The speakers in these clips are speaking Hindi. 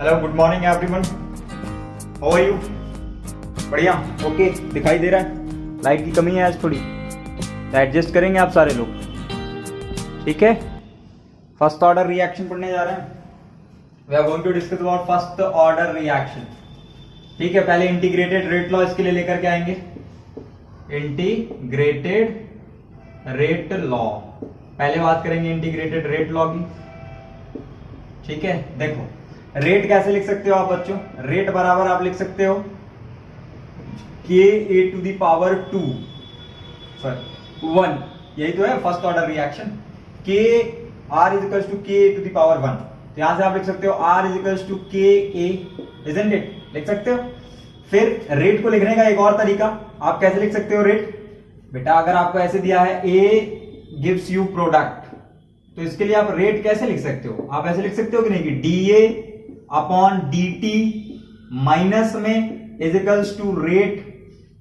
Hello, good morning everyone. How are you? बढ़िया, ओके। दिखाई दे रहा है? लाइट की कमी है आज थोड़ी, तो एडजस्ट करेंगे आप सारे लोग, ठीक है। फर्स्ट ऑर्डर रिएक्शन पढ़ने जा रहे हैं। We are going to discuss about first order reaction, ठीक है। पहले इंटीग्रेटेड रेट लॉ इसके लिए लेकर के आएंगे। इंटीग्रेटेड रेट लॉ, पहले बात करेंगे इंटीग्रेटेड रेट लॉ की, ठीक है। देखो, रेट कैसे लिख सकते हो आप बच्चों? रेट बराबर आप लिख सकते हो k a to the power 2 sorry 1, यही तो है first order reaction. k r is equals to k a to the power 1, तो यहां से आप लिख सकते हो r is equals to k a, isn't it? लिख सकते हो। फिर रेट को लिखने का एक और तरीका, आप कैसे लिख सकते हो रेट? बेटा अगर आपको ऐसे दिया है a gives you product, तो इसके लिए आप रेट कैसे लिख सकते हो? आप ऐसे लिख सकते हो कि नहीं कि dA अपॉन dt माइनस में इज इक्वल्स टू रेट,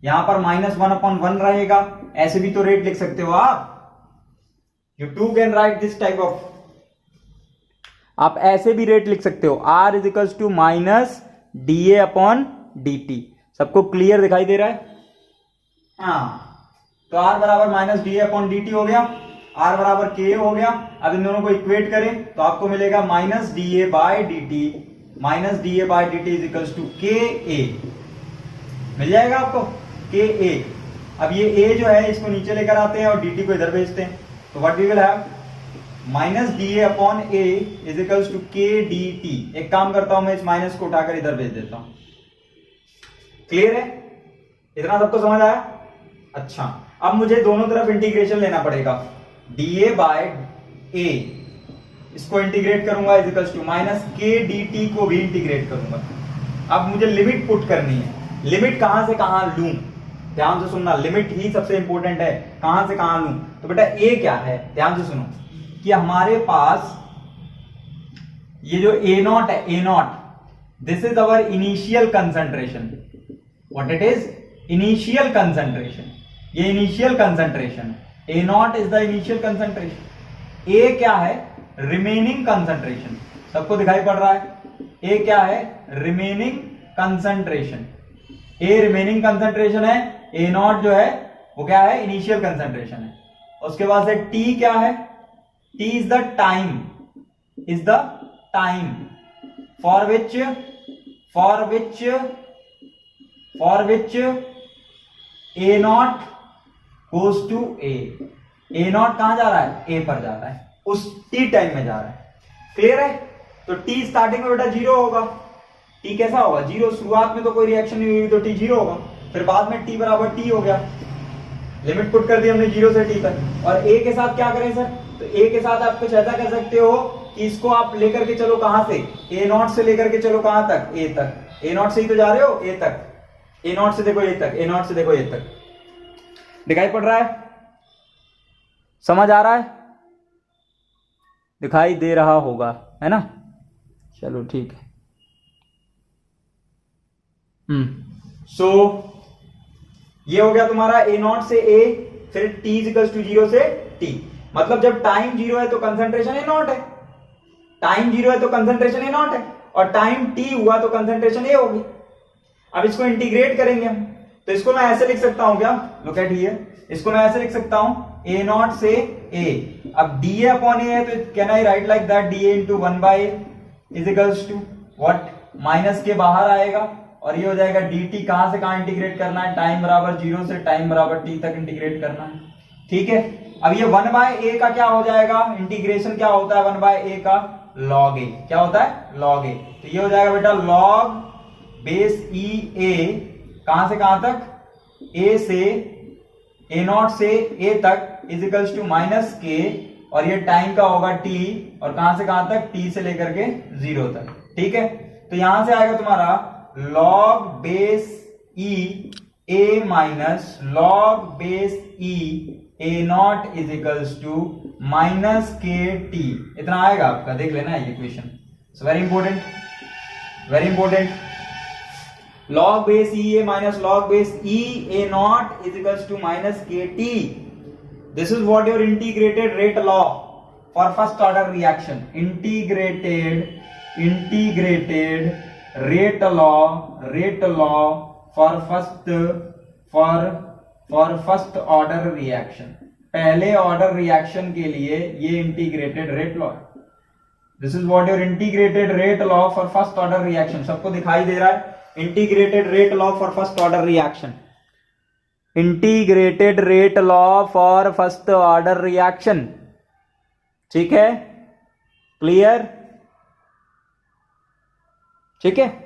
यहां पर -1/1 रहेगा, ऐसे भी तो रेट लिख सकते हो आप। You too can write this type of, आप ऐसे भी रेट लिख सकते हो। r is equals to minus dA upon dt। सबको क्लियर दिखाई दे रहा है? हाँ, तो r बराबर माइनस dA अपॉन dt हो गया, r बराबर k हो गया। अब इन दोनों को इक्वेट करें तो आपको मिलेगा minus dA by dt, minus dA by dt is equals to KA, मिल जाएगा आपको KA। अब ये A जो है इसको नीचे लेकर आते हैं और dt को इधर भेजते हैं, तो what we will have minus dA upon A is equals to k dt। एक काम करता हूं मैं, इस माइनस को उठाकर इधर भेज देता हूं। क्लियर है? इतना सबको समझ आया? अच्छा, अब मुझे दोनों तरफ इंटीग्रेशन लेना पड़ेगा। dA बाय A इसको इंटीग्रेट करूंगा is equals to minus k dt को भी इंटीग्रेट करूंगा। अब मुझे लिमिट पुट करनी है। लिमिट कहां से कहां लूं? ध्यान से सुनना, लिमिट ही सबसे इंपॉर्टेंट है, कहां से कहां लूं। तो बेटा a क्या है? ध्यान से सुनो कि हमारे पास ये जो a0 है, a0 this is our initial concentration. What it is? Initial concentration. ये इनिशियल कंसंट्रेशन है, a0 is the initial concentration. a क्या है? Remaining concentration. सबको दिखाई पड़ रहा है? A क्या है? Remaining concentration. A remaining concentration है, A0 जो है वो क्या है? इनिशियल कंसंट्रेशन है। उसके बाद से T क्या है? T is the time, is the time for which A0 goes to A। A0 कहां जा रहा है? A पर जा रहा है, उस t टाइम में जा रहा है। क्लियर है? तो t स्टार्टिंग में बेटा 0 होगा। t कैसा होगा? 0। शुरुआत में तो कोई रिएक्शन नहीं हुई तो t 0 होगा, फिर बाद में t बराबर t हो गया। लिमिट पुट कर दी हमने 0 से t तक। और a के साथ क्या करें सर? तो a के साथ आप कुछ ऐसा कर सकते हो कि इसको आप लेकर के चलो कहां से? a0 से लेकर के चलो कहां तक? a तक। a0 से ही तो जा रहे हो a तक, a0 से देखो a तक, a0 से देखो a तक। दिखाई पड़ रहा है? समझ आ रहा है? दिखाई दे रहा होगा, है ना? चलो ठीक है। सो ये हो गया तुम्हारा A0 से A, फिर T इक्वल्स टू 0 से T। मतलब जब टाइम 0 है तो कंसंट्रेशन A0 है, टाइम 0 है तो कंसंट्रेशन A0 है, और टाइम T हुआ तो कंसंट्रेशन A होगी। अब इसको इंटीग्रेट करेंगे हम, तो इसको मैं ऐसे लिख सकता हूं क्या? लुक एट हियर, इसको मैं ऐसे लिख सकता हूं A0 से A। अब dA अपॉन A है तो can I write like that dA into 1 by A is equals to what? Minus K बाहर आएगा और ये हो जाएगा dt। कहां से कहां इंटीग्रेट करना है? टाइम बराबर 0 से टाइम बराबर t तक इंटीग्रेट करना है, ठीक है। अब ये 1 बाय A का क्या हो जाएगा? इंटीग्रेशन क्या होता है 1 बाय A का? log A। क्या होता है? log A। तो ये हो जाएगा बेटा log बेस EA, कहां से कहां तक? A से A0 से A तक is equals to minus k, और ये टाइम का होगा t, और कहां से कहां तक? t से लेकर के 0 तक, ठीक है। तो यहां से आएगा तुम्हारा log base E A minus log base E A0 is equals to minus k t। इतना आएगा आपका, देख लेना ये equation, it's very important, very important. log base EA minus log base E A0 is equals to minus KT. This is what your integrated rate law for first order reaction. Integrated integrated rate law for first order reaction, पहले ऑर्डर रिएक्शन के लिए ये इंटीग्रेटेड रेट लॉ है। This is what your integrated rate law for first order reaction. सबको दिखाई दे रहा है? Integrated rate law for first order reaction, integrated rate law for first order reaction. ठीक है, क्लियर? ठीक है,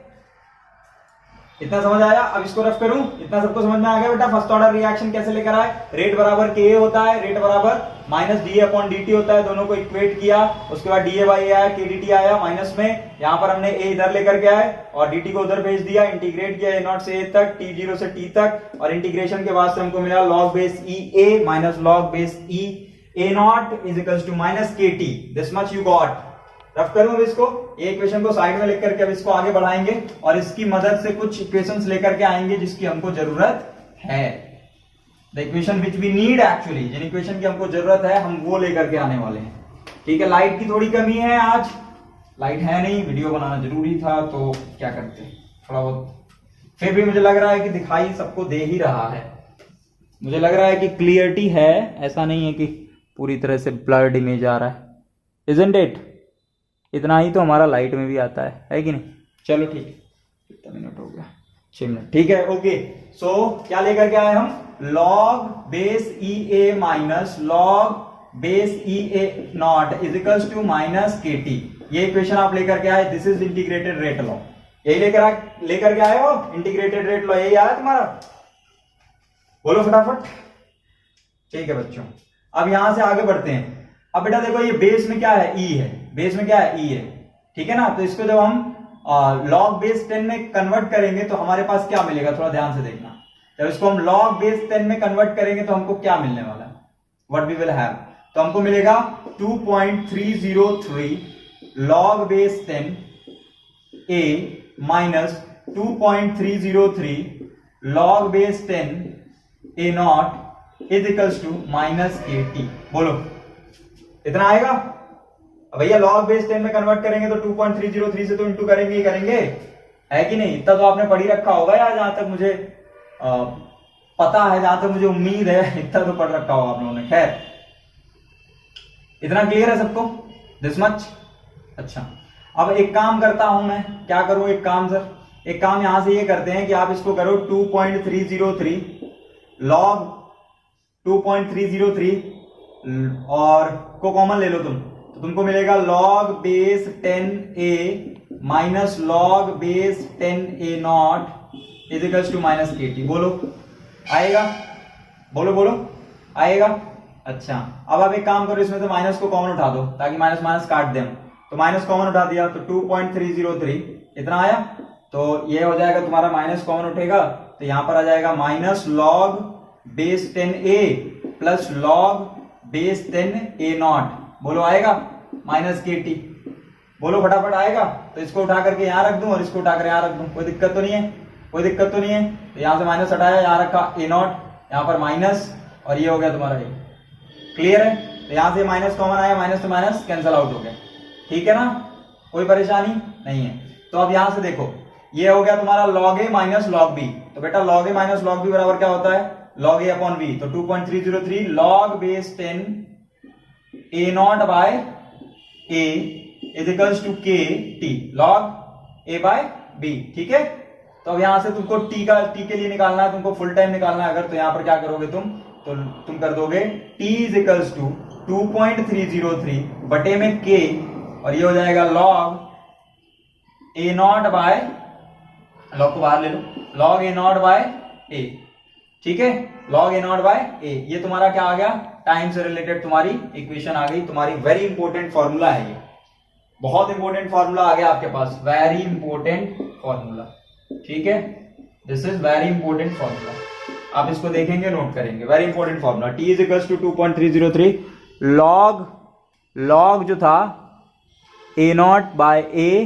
इतना समझ आया? अब इसको रफ करूं, इतना सबको समझ में आ गया बेटा? फर्स्ट ऑर्डर रिएक्शन कैसे लेकर आए? रेट बराबर के होता है, रेट बराबर minus D upon D T होता है, दोनों को इक्वेट किया, उसके बाद डीए बाई आया, के डी टी आया माइनस में, यहां पर हमने ए इधर लेकर के आए और डी टी को उधर भेज दिया, इंटीग्रेट किया ए नॉट से ए तक, टी जीरो से टी तक, और इंटीग्रेशन के बाद से हमको मिला log base E A minus log base E A not is equals to minus के t. This much you got. Rough करूं अब इसको, ये इक्वेशन को साइड में लेकर के अब इसको आगे बढ़ाएंगे और इसकी मदद से कुछ इक्वेशंस लेकर के आएंगे जिसकी हमको जरूरत है। The equation which we need actually, जिन इक्वेशन की हमको जरूरत है हम वो लेकर के आने वाले हैं। ठीक है, लाइट की थोड़ी कमी है, आज लाइट है नहीं, वीडियो बनाना जरूरी था तो क्या करते हैं, थोड़ा बहुत फिर भी मुझे लग रहा है कि दिखाई सबको दे ही रहा है। मुझे लग रहा है कि क्लियरिटी है, ऐसा नहीं है कि पूरी तरह से ब्लर्ड इमेज आ रहा है। Isn't it? इतना ही तो हमारा लाइट में भी आता है कि नहीं? चलो ठीक है, कितना मिनट हो गया? 6 मिनट। ठीक है, ओके। सो क्या लेकर के आए हम? Log base E A minus log base E A not is equals to minus के टी। ये इक्वेशन आप लेकर के आए, this is integrated rate law. यही लेकर के आए हो, इंटीग्रेटेड रेट लॉ यही आया तुम्हारा? बोलो फटाफट। ठीक है बच्चों, अब यहां से आगे बढ़ते हैं। अब बेटा देखो, ये बेस में क्या है? ई है। बेस में क्या है? ई है। ठीक है ना? तो इसको जब हम लॉग बेस 10 में कन्वर्ट करेंगे तो हमारे पास क्या मिलेगा? थोड़ा ध्यान से देखना। जब इसको हम लॉग बेस 10 में कन्वर्ट करेंगे तो हमको क्या मिलने वाला है? What we will have? तो हमको मिलेगा 2.303 log base 10 A minus 2.303 log base 10 A not is equals to minus के टी। बोलो, इतना आएगा? भैया लॉग बेस 10 में कन्वर्ट करेंगे तो 2.303 से तो इंटू करेंगे ही करेंगे, है कि नहीं? इतना तो आपने पढ़ ही रखा होगा यार, जहां तक मुझे पता है, जहां तक मुझे उम्मीद है, इतना तो पढ़ रखा होगा आप लोगों ने। खैर, इतना क्लियर है सबको? This much? अच्छा, अब एक काम करता हूं मैं, क्या करूं? एक काम सर, एक काम यहां से ये करते हैं कि आप इसको करो 2.303 लॉग 2.303 और को कॉमन ले लो तुम, तो तुमको मिलेगा log base 10a minus log base 10a naught is equals to minus के टी। बोलो, आएगा? बोलो बोलो, आएगा? अच्छा, अब आप एक काम करो, इसमें से माइनस को कॉमन उठा दो ताकि माइनस माइनस काट दें। तो माइनस कॉमन उठा दिया तो 2.303 इतना आया। तो ये हो जाएगा तुम्हारा, माइनस कॉमन उठेगा तो यहां पर आ जाएगा minus log base 10a plus log base 10a not. बोलो, आएगा? माइनस के टी। बोलो फटाफट, आएगा? तो इसको उठा करके यहां रख दूं और इसको उठाकर यहां रख दूं, कोई दिक्कत तो नहीं है? कोई दिक्कत तो नहीं है? तो यहां से माइनस हटाया, यहां रखा ए नॉट, यहां पर माइनस, और ये हो गया तुम्हारा ये। क्लियर है? तो यहां से माइनस कॉमन आया, माइनस से माइनस कैंसिल आउट हो गया। ठीक है ना? कोई परेशानी नहीं है? तो अब यहां से देखो, ये हो गया तुम्हारा log A minus log B. तो बेटा log A minus log B बराबर क्या होता है? Log A upon B. तो 2.303 log base 10 A not by A is equals to K T, log A by B. ठीक है? तो अब यहां से तुमको टी के लिए निकालना है, तुमको फुल टाइम निकालना है अगर, तो यहां पर क्या करोगे तुम? तो तुम कर दोगे टी इज इक्वल्स टू 2.303 बटे में के, और ये हो जाएगा log A not by, log को बाहर ले लो, लॉग ए नॉट बाय ए। ठीक है? Log A not by A, ये तुम्हारा क्या आ गया? टाइम से रिलेटेड तुम्हारी इक्वेशन आ गई, तुम्हारी वेरी इंपॉर्टेंट फॉर्मूला है ये, बहुत इंपॉर्टेंट फॉर्मूला आ गया आपके पास, वेरी इंपॉर्टेंट फॉर्मूला। ठीक है? This is very important formula, आप इसको देखेंगे, नोट करेंगे, very important formula. T is equals to 2.303 log जो था a not by a,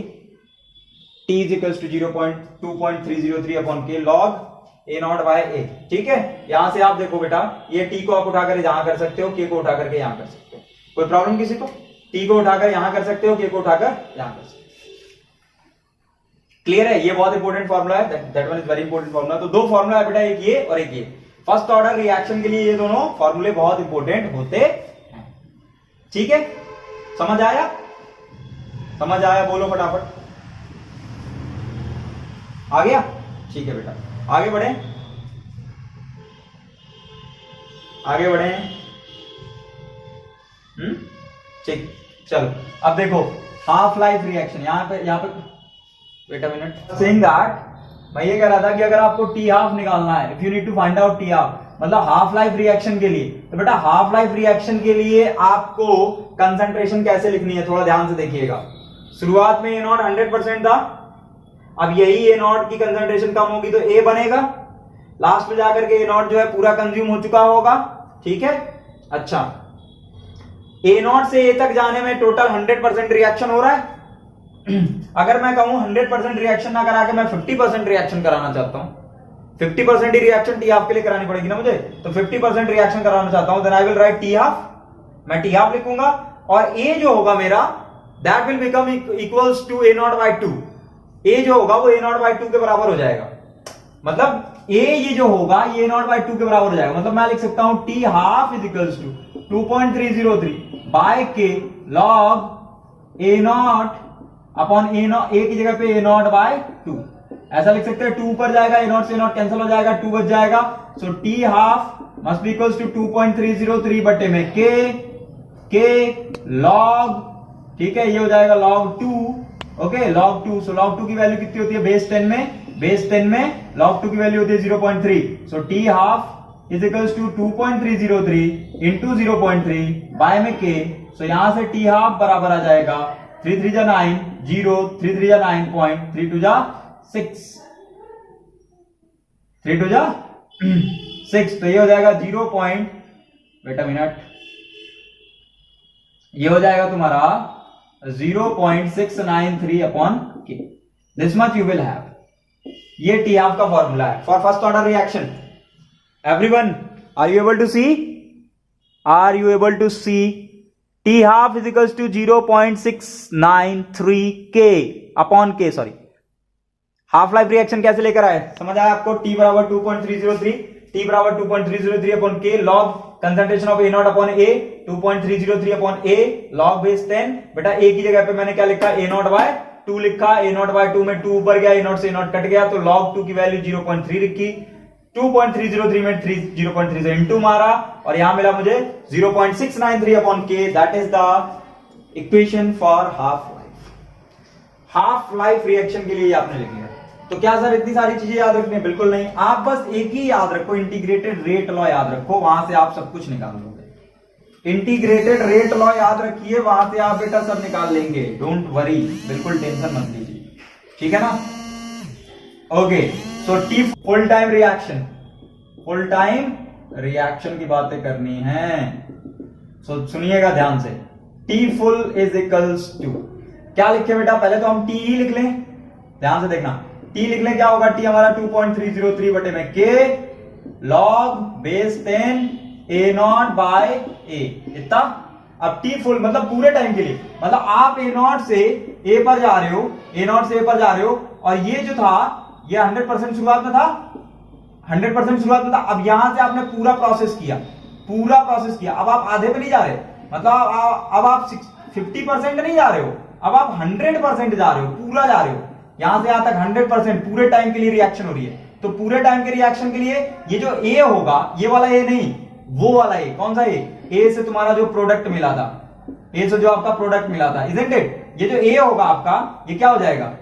t is equals to 2.303 upon के लॉग ए नॉट बाय ए। ठीक है? यहां से आप देखो बेटा, ये टी को आप उठाकर यहां कर सकते हो, के को उठाकर के यहां कर सकते हो, कोई प्रॉब्लम किसी को? टी को उठाकर यहां कर सकते हो, के को उठाकर यहां कर सकते हो। क्लियर है? ये बहुत इंपॉर्टेंट फॉर्मूला है, that one is very important formula. तो दो फॉर्मूला है बेटा, एक ये और एक ये। फर्स्ट ऑर्डर रिएक्शन के लिए ये दोनों फॉर्मूले बहुत इंपॉर्टेंट होते हैं। ठीक है, समझ आया? समझ आया? बोलो फटाफट। आ गया? ठीक है बेटा, आगे बढ़े, आगे बढ़े। ठीक, चलो अब देखो हाफ लाइफ रिएक्शन। यहाँ पे wait a minute, saying that मैं ये कह रहा था कि अगर आपको टी हाफ निकालना है, if you need to find out T half, मतलब हाफ लाइफ रिएक्शन के लिए, तो बेटा हाफ लाइफ रिएक्शन के लिए आपको कंसंट्रेशन कैसे लिखनी है, थोड़ा ध्यान से देखिएगा। शुरुआत में ए नॉट 100% था, अब यही ए नॉट की कंसंट्रेशन कम होगी तो ए बनेगा, लास्ट में जाकर के ए नॉट जो है पूरा कंज्यूम हो चुका होगा। ठीक है, अच्छा ए नॉट से ए तक जाने में टोटल 100% रिएक्शन हो रहा है। अगर मैं कहूं 100% रिएक्शन ना करा के मैं 50% रिएक्शन कराना चाहता हूं, 50% ही रिएक्शन टी हाफ के लिए करानी पड़ेगी ना मुझे, तो 50% रिएक्शन कराना चाहता हूं, then I will write T half. मैं टी हाफ लिखूंगा और ए जो होगा मेरा that will become equals to A naught by 2। A जो होगा वो ए नॉट बाई 2 के बराबर हो जाएगा, मतलब ए ये जो होगा ये नॉट बाई 2 के बराबर हो जाएगा। मतलब मैं लिख सकता हूं t half is equals to 2.303 by k log A not upon a not, a की जगह पे ए नॉट बाय 2, ऐसा लिख सकते हैं। 2 ऊपर जाएगा, ए नॉट से ए नॉट कैंसिल हो जाएगा, 2 बच जाएगा। So t half must be equals to 2.303 बटे में के लॉग, ठीक है, ये हो जाएगा log 2, ओके log 2। सो log 2 की वैल्यू कितनी होती है बेस 10 में, बेस 10 में log 2 की वैल्यू होती है 0.3। So t half is equals to 2.303 into 0.3 by में के। सो यहां से टी हाफ बराबर आ जाएगा 3 3 जा 9, 0 3 3 जा 9 पॉइंट, 3 2 जा 6, 3 2 जा 6, तो ये हो जाएगा 0. वेट अ मिनट, ये हो जाएगा तुम्हारा 0.693 upon K. This much you will have. ये टी हाफ का फॉर्मूला है for first order reaction. Everyone are you able to see? Are you able to see? T half is equals to 0.693 K upon के, सॉरी हाफ लाइफ रिएक्शन कैसे लेकर आए, समझ आया आपको? टी बराबर 2.303, टी बराबर 2.303 अपॉन के log concentration of A not upon A 2.303 upon A log base 10। बेटा ए की जगह पे मैंने क्या लिखा, ए नॉट बाय 2 लिखा, ए नॉट बाय 2 में 2 ऊपर गया, ए नॉट से ए नॉट कट गया, तो लॉग 2 की वैल्यू 0.3 लिखी, 2.303 में 0.3 से इंटू मारा और यहां मिला मुझे 0.693 अपॉन के। That is the equation for half life. Half life reaction के लिए आपने लिख लिया। तो क्या सर इतनी सारी चीजें याद रखनी है? बिल्कुल नहीं, आप बस एक ही याद रखो, इंटीग्रेटेड रेट लॉ याद रखो, वहां से आप सब कुछ निकाल लोगे। इंटीग्रेटेड रेट लॉ याद रखिए, वहां से आप बेटा सब निकाल लेंगे, डोंट वरी, बिल्कुल टेंशन मत लीजिए, ठीक है ना? Okay, so t full time reaction, full time reaction की बातें करनी है। सो सुनिएगा ध्यान से, t full is equals to क्या लिखे बेटा? पहले तो हम टी ही लिख लें, ध्यान से देखना, टी लिख लें, क्या होगा? टी हमारा 2.303 बटे में k log base 10 A not by a, इतना। अब टी फुल मतलब पूरे टाइम के लिए, मतलब आप ए नॉट से ए पर जा रहे हो, ए नॉट से ए पर जा रहे हो, और ये जो था ये 100% शुरुआत में था, 100% शुरुआत में था। अब यहां से आपने पूरा प्रोसेस किया, पूरा प्रोसेस किया, अब आप आधे पे नहीं जा रहे, मतलब अब आप 50% नहीं जा रहे हो, अब आप 100% जा रहे हो, पूरा जा रहे हो, यहां से यहां तक 100% पूरे टाइम के लिए रिएक्शन हो रही है। तो पूरे टाइम के रिएक्शन के लिए ये जो ए होगा, ये वाला ए नहीं, वो वाला ए, कौन सा ए से तुम्हारा जो प्रोडक्ट मिला था, ए से जो आपका प्रोडक्ट मिला था, इजंट इट? ये जो ए होगा आपका, ये क्या हो जाएगा?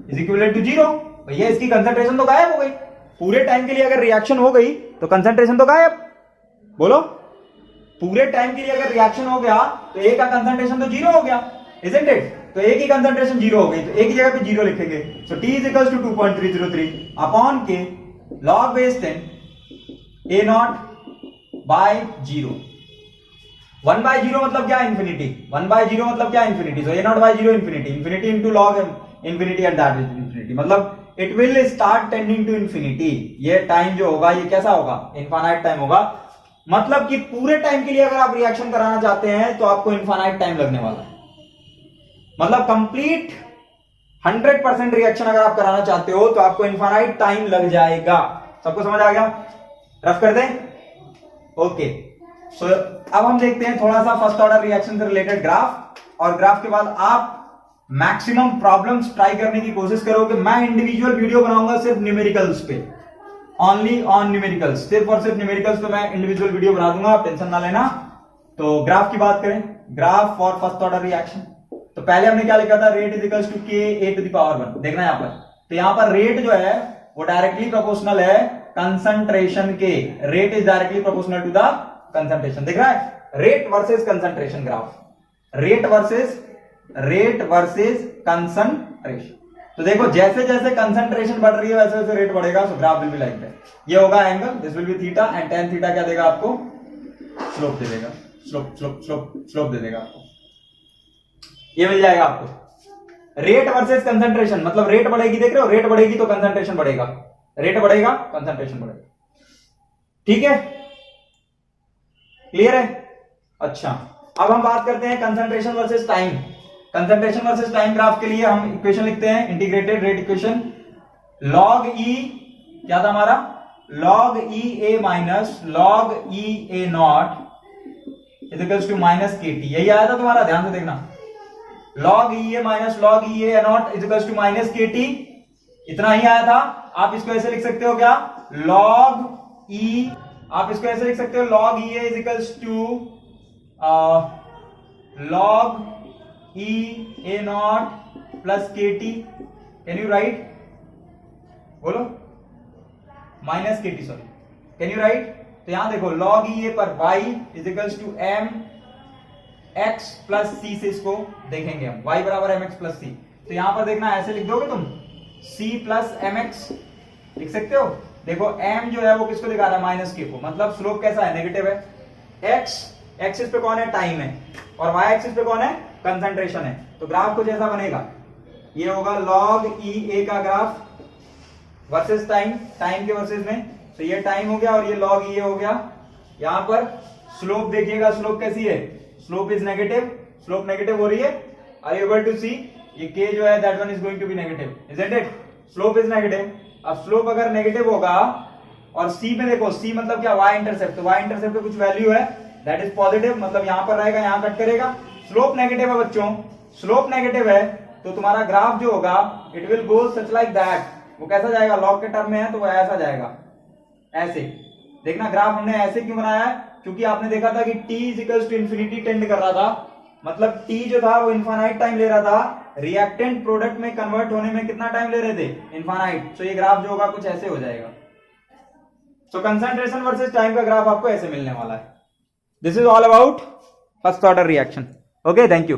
Is equivalent to 0। भैया इसकी कंसंट्रेशन तो गायब हो गई। पूरे टाइम के लिए अगर रिएक्शन हो गई तो कंसंट्रेशन तो गायब, बोलो। पूरे टाइम के लिए अगर रिएक्शन हो गया तो ए का कंसंट्रेशन तो 0 हो गया, इजंट इट? तो ए की कंसंट्रेशन 0 हो गई, तो ए की जगह पे 0 लिखेंगे। So t is equals to 2.303 upon के log base 10 A not by 0। 1 by 0 मतलब क्या? इंफिनिटी। 1 बाय 0 मतलब क्या? Infinity. So a not by 0 infinity, infinity into log infinity and that is infinity, मतलब it will start tending to infinity. ये टाइम जो होगा ये कैसा होगा? इनफाइनाइट टाइम होगा। मतलब कि पूरे टाइम के लिए अगर आप रिएक्शन कराना चाहते हैं तो आपको इनफाइनाइट टाइम लगने वाला है, मतलब कंप्लीट 100% रिएक्शन अगर आप कराना चाहते हो तो आपको इनफाइनाइट टाइम लग जाएगा। सबको समझ आ गया? रफ कर दें? ओके। सो अब हम देखते हैं थोड़ा सा फर्स्ट ऑर्डर रिएक्शन से रिलेटेड ग्राफ, और ग्राफ के बाद आप मैक्सिमम प्रॉब्लम्स ट्राई करने की कोशिश करोगे। मैं इंडिविजुअल वीडियो बनाऊंगा सिर्फ न्यूमेरिकल्स पे, ओनली ऑन न्यूमेरिकल्स, सिर्फ और सिर्फ न्यूमेरिकल्स पे मैं इंडिविजुअल वीडियो बना दूंगा, आप टेंशन ना लेना। तो ग्राफ की बात करें, graph for first order reaction, तो पहले हमने क्या लिखा था, रेट इज इक्वल्स टू के ए टू द पावर 1। देखना यहां पर, तो यहां पर रेट जो है वो डायरेक्टली प्रोपोर्शनल है कंसंट्रेशन के, rate is directly proportional to the concentration. दिख रहा है? Rate versus concentration graph, rate versus concentration. तो देखो जैसे जैसे कंसंट्रेशन बढ़ रही है वैसे वैसे रेट बढ़ेगा, सो graph will be like that. ये होगा angle, this will be theta, and tan theta क्या देगा आपको, स्लोप दे देगा, स्लोप दे देगा आपको, ये मिल जाएगा आपको। रेट वर्सेस कंसंट्रेशन मतलब रेट बढ़ेगी, देख रहे हो, रेट बढ़ेगी तो कंसंट्रेशन बढ़ेगा, रेट बढ़ेगा कंसंट्रेशन बढ़ेगा। ठीक है, क्लियर है? अच्छा, अब हम बात करते हैं concentration versus time. Concentration versus time graph के लिए हम इक्वेशन लिखते हैं, integrated rate equation, log e क्या था हमारा, log e a minus log e a नॉट इज इक्वल्स टू माइनस के टी। यही आया था तुम्हारा, ध्यान से देखना, log e a minus log e a नॉट इज इक्वल्स टू माइनस के टी, इतना ही आया था। आप इसको ऐसे लिख सकते हो क्या, log e, आप इसको ऐसे लिख सकते हो log e a is equals to log e a नॉट plus K T. Can you write, बोलो, माइनस के T, sorry, can you write? तो यहां देखो log e a पर y is equals to m x plus c, से इसको देखेंगे हम, y बराबर mx प्लस c। तो यहां पर देखना, ऐसे लिख दोगे तुम, c प्लस mx लिख सकते हो। देखो m जो है वो किसको दिखा रहा है, माइनस के को, मतलब स्लोप कैसा है, नेगेटिव है। x एक्सिस पे कौन है, टाइम है, और y एक्सिस पे कौन है, कंसंट्रेशन है। तो ग्राफ कुछ ऐसा बनेगा, ये होगा log e a का ग्राफ वर्सेस टाइम, टाइम के वर्सेस में, तो ये टाइम हो गया और ये log e a हो गया। यहां पर स्लोप देखिएगा, स्लोप कैसी है, slope is negative, slope negative हो रही है। Are you able to see, ये k जो है that one is going to be negative, isn't it? Slope is negative. अब स्लोप अगर नेगेटिव होगा और c में देखो, c मतलब क्या, y इंटरसेप्ट, तो y इंटरसेप्ट पे कुछ वैल्यू है दैट इज पॉजिटिव, मतलब यहां पर रहेगा, यहां कट करेगा। स्लोप नेगेटिव है बच्चों, स्लोप नेगेटिव है तो तुम्हारा ग्राफ जो होगा it will go such like that. वो कैसा जाएगा, लॉग के टर्म में है तो वो ऐसा जाएगा, ऐसे। देखना ग्राफ हमने ऐसे क्यों बनाया है, क्योंकि आपने देखा था कि t is equals to infinity tend कर रहा था, मतलब t जो था वो इनफाइनाइट टाइम ले रहा था, रिएक्टेंट प्रोडक्ट में कन्वर्ट होने में कितना टाइम ले रहे थे, इनफाइनाइट। तो ये ग्राफ जो होगा कुछ ऐसे हो जाएगा। सो कंसंट्रेशन वर्सेस टाइम का ग्राफ आपको ऐसे मिलने वाला है। This is all about first order reaction. Okay, thank you.